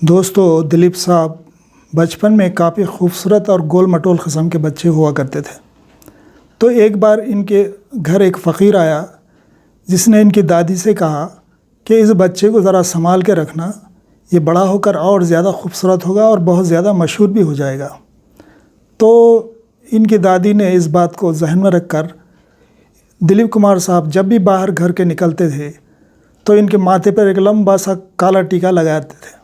दोस्तों, दिलीप साहब बचपन में काफ़ी खूबसूरत और गोल मटोल किस्म के बच्चे हुआ करते थे। तो एक बार इनके घर एक फ़कीर आया जिसने इनकी दादी से कहा कि इस बच्चे को ज़रा संभाल के रखना, ये बड़ा होकर और ज़्यादा खूबसूरत होगा और बहुत ज़्यादा मशहूर भी हो जाएगा। तो इनकी दादी ने इस बात को जहन में रखकर दिलीप कुमार साहब जब भी बाहर घर के निकलते थे तो इनके माथे पर एक लंबा सा काला टीका लगाते थे,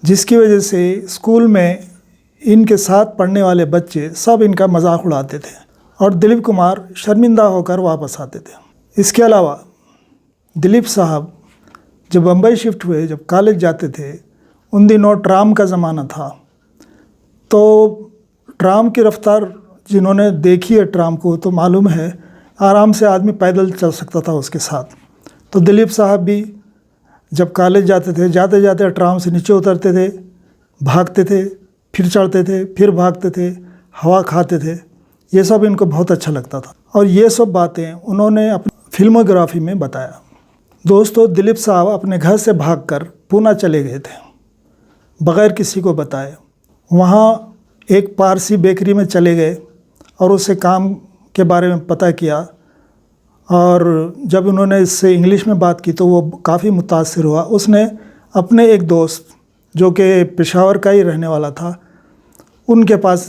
जिसकी वजह से स्कूल में इनके साथ पढ़ने वाले बच्चे सब इनका मजाक उड़ाते थे और दिलीप कुमार शर्मिंदा होकर वापस आते थे। इसके अलावा दिलीप साहब जब बम्बई शिफ्ट हुए, जब कॉलेज जाते थे, उन दिनों ट्राम का ज़माना था। तो ट्राम की रफ्तार जिन्होंने देखी है ट्राम को, तो मालूम है आराम से आदमी पैदल चल सकता था उसके साथ। तो दिलीप साहब भी जब कॉलेज जाते थे, जाते जाते ट्राम से नीचे उतरते थे, भागते थे, फिर चढ़ते थे, फिर भागते थे, हवा खाते थे। ये सब इनको बहुत अच्छा लगता था और ये सब बातें उन्होंने अपनी फिल्मोग्राफी में बताया। दोस्तों, दिलीप साहब अपने घर से भागकर पूना चले गए थे बग़ैर किसी को बताए। वहाँ एक पारसी बेकरी में चले गए और उससे काम के बारे में पता किया और जब उन्होंने इससे इंग्लिश में बात की तो वो काफ़ी मुतासिर हुआ। उसने अपने एक दोस्त जो कि पेशावर का ही रहने वाला था, उनके पास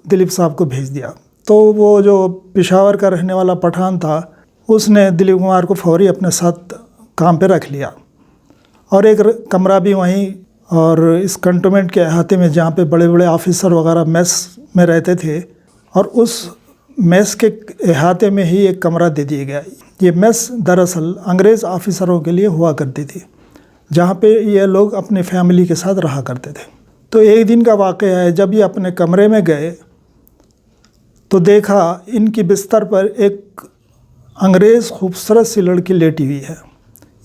दिलीप साहब को भेज दिया। तो वो जो पेशावर का रहने वाला पठान था, उसने दिलीप कुमार को फौरी अपने साथ काम पे रख लिया और एक कमरा भी वहीं, और इस कंटोनमेंट के अहाते में जहाँ पे बड़े बड़े ऑफिसर वगैरह मेस में रहते थे, और उस मेस के अहाते में ही एक कमरा दे दिया गया। ये मेस दरअसल अंग्रेज़ ऑफिसरों के लिए हुआ करती थी, जहाँ पे ये लोग अपनी फैमिली के साथ रहा करते थे। तो एक दिन का वाक़या है, जब ये अपने कमरे में गए तो देखा इनकी बिस्तर पर एक अंग्रेज़ खूबसूरत सी लड़की लेटी हुई है।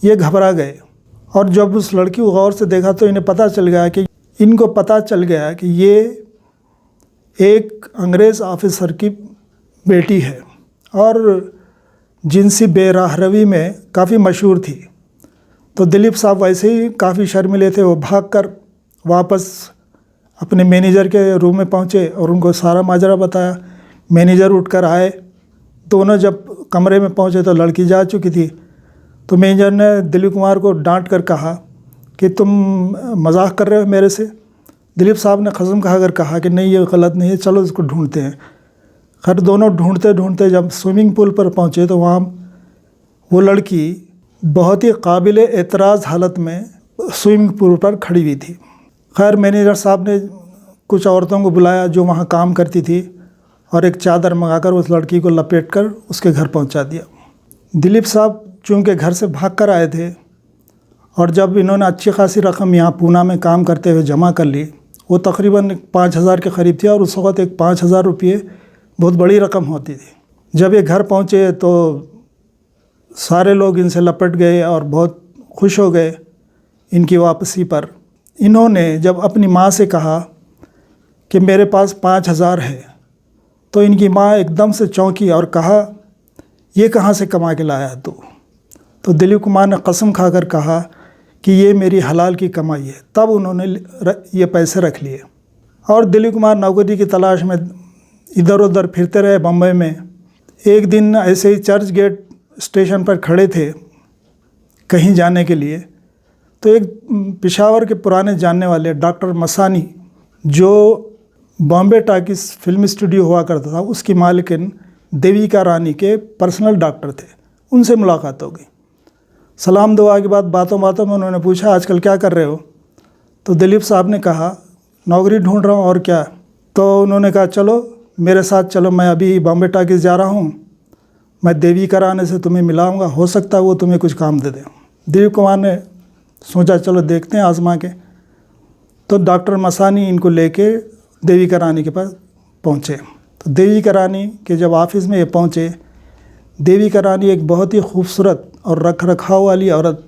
ये घबरा गए और जब उस लड़की को गौर से देखा तो इनको पता चल गया कि ये एक अंग्रेज़ ऑफिसर की बेटी है और जिनसी बेराहरवी में काफ़ी मशहूर थी। तो दिलीप साहब वैसे ही काफ़ी शर्मिले थे, वो भागकर वापस अपने मैनेजर के रूम में पहुँचे और उनको सारा माजरा बताया। मैनेजर उठकर आए, दोनों जब कमरे में पहुँचे तो लड़की जा चुकी थी। तो मैनेजर ने दिलीप कुमार को डांट कर कहा कि तुम मजाक कर रहे हो मेरे से। दिलीप साहब ने कसम खाकर कहा कि नहीं, ये गलत नहीं है, चलो इसको ढूंढते हैं। खैर दोनों ढूंढते ढूंढते जब स्विमिंग पूल पर पहुँचे तो वहाँ वो लड़की बहुत ही काबिल एतराज़ हालत में स्विमिंग पूल पर खड़ी हुई थी। खैर मैनेजर साहब ने कुछ औरतों को बुलाया जो वहाँ काम करती थी और एक चादर मंगाकर उस लड़की को लपेटकर उसके घर पहुँचा दिया। दिलीप साहब चूँकि घर से भाग कर आए थे और जब इन्होंने अच्छी खासी रकम यहाँ पूना में काम करते हुए जमा कर ली, वो तकरीबन 5,000 के करीब थी और उस वक़्त एक 5,000 रुपये बहुत बड़ी रकम होती थी। जब ये घर पहुँचे तो सारे लोग इनसे लपट गए और बहुत खुश हो गए इनकी वापसी पर। इन्होंने जब अपनी माँ से कहा कि मेरे पास 5,000 है, तो इनकी माँ एकदम से चौंकी और कहा, ये कहाँ से कमा के लाया तू? तो दिलीप कुमार ने कसम खाकर कहा कि ये मेरी हलाल की कमाई है। तब उन्होंने ये पैसे रख लिए और दिलीप कुमार नौकरी की तलाश में इधर उधर फिरते रहे बम्बई में। एक दिन ऐसे ही चर्च गेट स्टेशन पर खड़े थे कहीं जाने के लिए, तो एक पेशावर के पुराने जानने वाले डॉक्टर मसानी, जो बॉम्बे टाकीज फिल्म स्टूडियो हुआ करता था, उसकी मालिकिन देविका रानी के पर्सनल डॉक्टर थे, उनसे मुलाकात हो गई। सलाम दुआ के बाद बातों बातों में उन्होंने पूछा, आजकल क्या कर रहे हो? तो दिलीप साहब ने कहा, नौकरी ढूंढ रहा हूँ, और क्या? तो उन्होंने कहा, चलो मेरे साथ चलो, मैं अभी बॉम्बे टाकीज जा रहा हूँ, मैं देविका रानी से तुम्हें मिलाऊंगा, हो सकता है वो तुम्हें कुछ काम दे दें। दिलीप कुमार ने सोचा चलो देखते हैं आजमा के। तो डॉक्टर मसानी इनको लेके देविका रानी के पास पहुँचे। तो देविका रानी के जब ऑफिस में ये पहुँचे, देविका रानी एक बहुत ही खूबसूरत और रख रखाव वाली औरत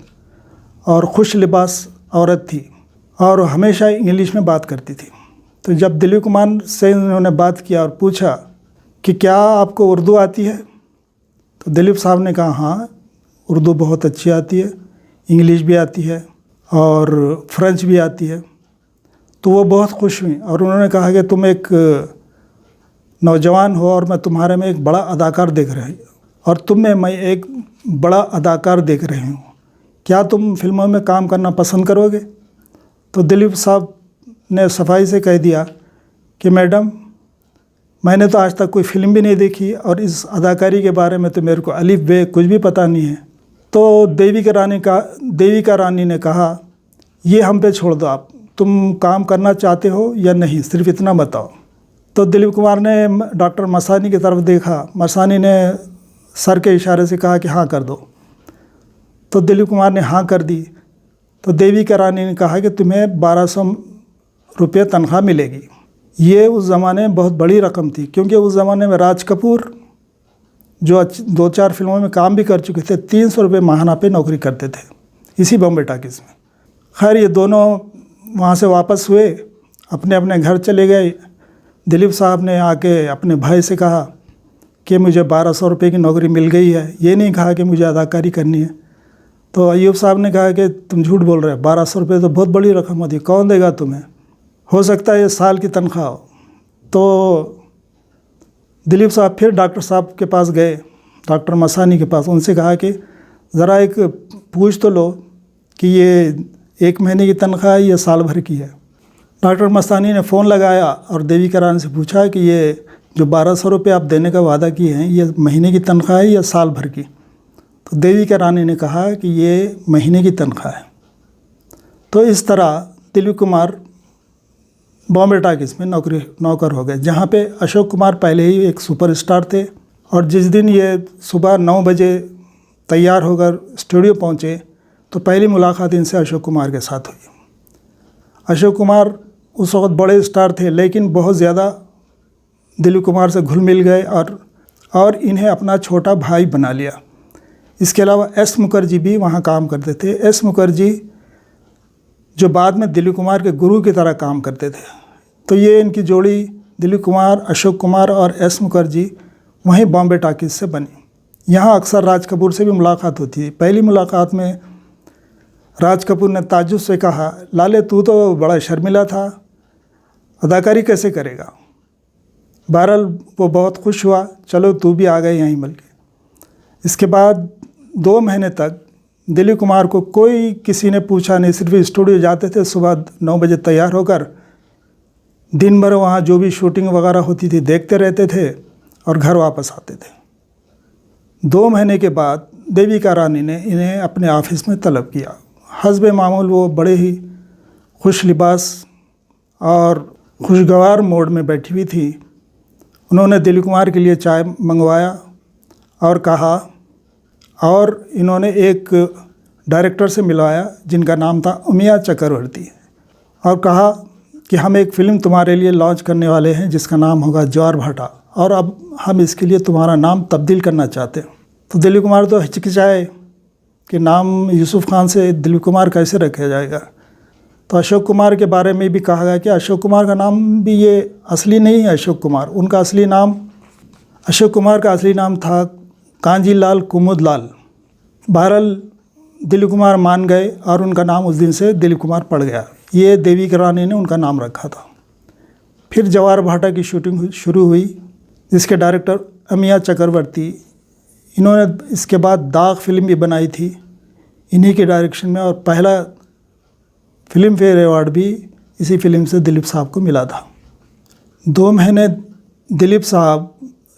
और खुश लिबास औरत थी और हमेशा इंग्लिश में बात करती थी। तो जब दिलीप कुमार से उन्होंने बात किया और पूछा कि क्या आपको उर्दू आती है, तो दिलीप साहब ने कहा हाँ, उर्दू बहुत अच्छी आती है, इंग्लिश भी आती है और फ्रेंच भी आती है। तो वो बहुत खुश हुई और उन्होंने कहा कि तुम एक नौजवान हो और मैं तुम्हारे में एक बड़ा अदाकार देख रही हूँ और तुम में मैं एक बड़ा अदाकार देख रही हूँ, क्या तुम फिल्मों में काम करना पसंद करोगे? तो दिलीप साहब ने सफाई से कह दिया कि मैडम, मैंने तो आज तक कोई फ़िल्म भी नहीं देखी और इस अदाकारी के बारे में तो मेरे को अलिफ बे कुछ भी पता नहीं है। तो देविका रानी ने कहा, ये हम पे छोड़ दो, आप तुम काम करना चाहते हो या नहीं, सिर्फ इतना बताओ। तो दिलीप कुमार ने डॉक्टर मसानी की तरफ देखा। मसानी ने सर के इशारे से कहा कि हाँ कर दो। तो दिलीप कुमार ने हाँ कर दी। तो देविका रानी ने कहा कि तुम्हें 1200 रुपये तनख्वाह मिलेगी। ये उस ज़माने में बहुत बड़ी रकम थी, क्योंकि उस ज़माने में राज कपूर जो 2-4 फिल्मों में काम भी कर चुके थे, 300 रुपये माहाना पे नौकरी करते थे इसी बॉम्बे टाकीज़ में। खैर ये दोनों वहाँ से वापस हुए, अपने अपने घर चले गए। दिलीप साहब ने आके अपने भाई से कहा कि मुझे 1200 रुपये की नौकरी मिल गई है, ये नहीं कहा कि मुझे अदाकारी करनी है। तो अय्यूब साहब ने कहा कि तुम झूठ बोल रहे हो, 1200 रुपये तो बहुत बड़ी रकम होती है, कौन देगा तुम्हें, हो सकता है ये साल की तनख्वाह हो। तो दिलीप साहब फिर डॉक्टर साहब के पास गए, डॉक्टर मसानी के पास, उनसे कहा कि ज़रा एक पूछ तो लो कि ये 1 महीने की तनख्वाह है या साल भर की है। डॉक्टर मस्तानी ने फ़ोन लगाया और देविका रानी से पूछा कि ये जो 1200 रुपये आप देने का वादा किए हैं, ये महीने की तनख्वाह है या साल भर की? तो देविका रानी ने कहा कि ये महीने की तनख्वाह है। तो इस तरह दिलीप कुमार बॉम्बे टाकीज़ में नौकर हो गए, जहाँ पे अशोक कुमार पहले ही एक सुपरस्टार थे। और जिस दिन ये सुबह 9 बजे तैयार होकर स्टूडियो पहुँचे तो पहली मुलाकात इनसे अशोक कुमार के साथ हुई। अशोक कुमार उस वक्त बड़े स्टार थे, लेकिन बहुत ज़्यादा दिलीप कुमार से घुल मिल गए और इन्हें अपना छोटा भाई बना लिया। इसके अलावा एस मुखर्जी भी वहाँ काम करते थे। एस मुखर्जी जो बाद में दिलीप कुमार के गुरु की तरह काम करते थे। तो ये इनकी जोड़ी दिलीप कुमार, अशोक कुमार और एस मुखर्जी वहीं बॉम्बे टाकीज़ से बनी। यहाँ अक्सर राज कपूर से भी मुलाकात होती थी। पहली मुलाकात में राज कपूर ने ताज्जुब से कहा, लाले तू तो बड़ा शर्मिला था, अदाकारी कैसे करेगा? बहरहाल वो बहुत खुश हुआ, चलो तू भी आ गए यहीं मिल के। इसके बाद 2 महीने तक दिलीप कुमार को कोई किसी ने पूछा नहीं, सिर्फ स्टूडियो जाते थे सुबह 9 बजे तैयार होकर, दिन भर वहाँ जो भी शूटिंग वगैरह होती थी देखते रहते थे और घर वापस आते थे। 2 महीने के बाद देविका रानी ने इन्हें अपने ऑफिस में तलब किया। हस्बे मामूल वो बड़े ही खुश लिबास और खुशगवार मोड में बैठी हुई थी। उन्होंने दिलीप कुमार के लिए चाय मंगवाया और कहा, और इन्होंने एक डायरेक्टर से मिलवाया जिनका नाम था उमिया चक्रवर्ती, और कहा कि हम एक फ़िल्म तुम्हारे लिए लॉन्च करने वाले हैं जिसका नाम होगा ज्वार-भाटा, और अब हम इसके लिए तुम्हारा नाम तब्दील करना चाहते हैं। तो दिलीप कुमार तो हिचकिचाए कि नाम यूसुफ खान से दिलीप कुमार कैसे रखा जाएगा। तो अशोक कुमार के बारे में भी कहा गया कि अशोक कुमार का नाम भी ये असली नहीं है अशोक कुमार। उनका असली नाम, अशोक कुमार का असली नाम था कांजीलाल कुमुदलाल। बहरहाल दिलीप कुमार मान गए और उनका नाम उस दिन से दिलीप कुमार पड़ गया। ये देविका रानी ने उनका नाम रखा था। फिर ज्वार-भाटा की शूटिंग शुरू हुई, जिसके डायरेक्टर अमिया चक्रवर्ती। इन्होंने इसके बाद दाग फिल्म भी बनाई थी इन्हीं के डायरेक्शन में, और पहला फिल्म फेयर अवार्ड भी इसी फिल्म से दिलीप साहब को मिला था। 2 महीने दिलीप साहब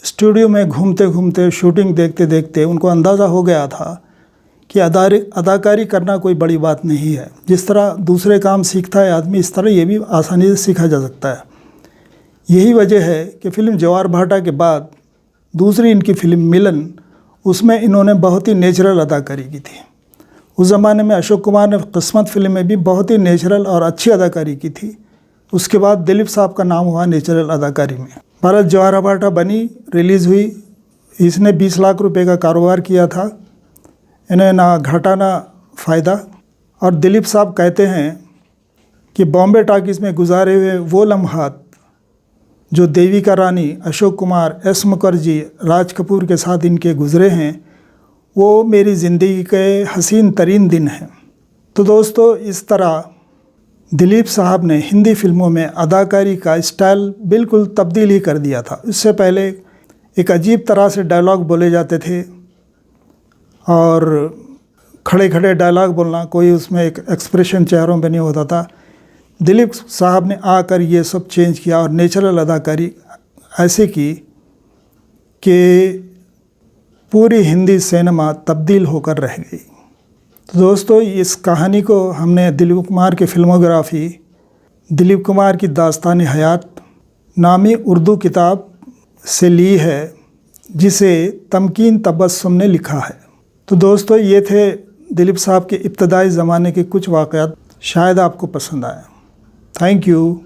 स्टूडियो में घूमते घूमते, शूटिंग देखते देखते उनको अंदाज़ा हो गया था कि अदाकारी करना कोई बड़ी बात नहीं है। जिस तरह दूसरे काम सीखता है आदमी, इस तरह ये भी आसानी से सीखा जा सकता है। यही वजह है कि फ़िल्म ज्वार-भाटा के बाद दूसरी इनकी फिल्म मिलन, उसमें इन्होंने बहुत ही नेचुरल अदाकारी की थी। उस ज़माने में अशोक कुमार ने किस्मत फिल्म में भी बहुत ही नेचुरल और अच्छी अदाकारी की थी। उसके बाद दिलीप साहब का नाम हुआ नेचुरल अदाकारी में। भारत ज्वार-भाटा बनी, रिलीज़ हुई। इसने 20 लाख रुपए का कारोबार किया था। इन्हें ना घाटा ना फ़ायदा। और दिलीप साहब कहते हैं कि बॉम्बे टाकीज़ में गुजारे हुए वो लम्हात जो देविका रानी, अशोक कुमार, एस मुखर्जी, राज कपूर के साथ इनके गुज़रे हैं, वो मेरी ज़िंदगी के हसीन तरीन दिन हैं। तो दोस्तों, इस तरह दिलीप साहब ने हिंदी फिल्मों में अदाकारी का स्टाइल बिल्कुल तब्दील ही कर दिया था। इससे पहले एक अजीब तरह से डायलॉग बोले जाते थे और खड़े खड़े डायलॉग बोलना, कोई उसमें एक एक्सप्रेशन चेहरों पे नहीं होता था। दिलीप साहब ने आकर ये सब चेंज किया और नेचुरल अदाकारी ऐसे की कि पूरी हिंदी सिनेमा तब्दील होकर रह गई। तो दोस्तों, इस कहानी को हमने दिलीप कुमार की फिल्मोग्राफी, दिलीप कुमार की दास्तान हयात नामी उर्दू किताब से ली है, जिसे तमकीन तबस्सुम ने लिखा है। तो दोस्तों, ये थे दिलीप साहब के इब्तदाई ज़माने के कुछ वाक़यात। शायद आपको पसंद आए। Thank you.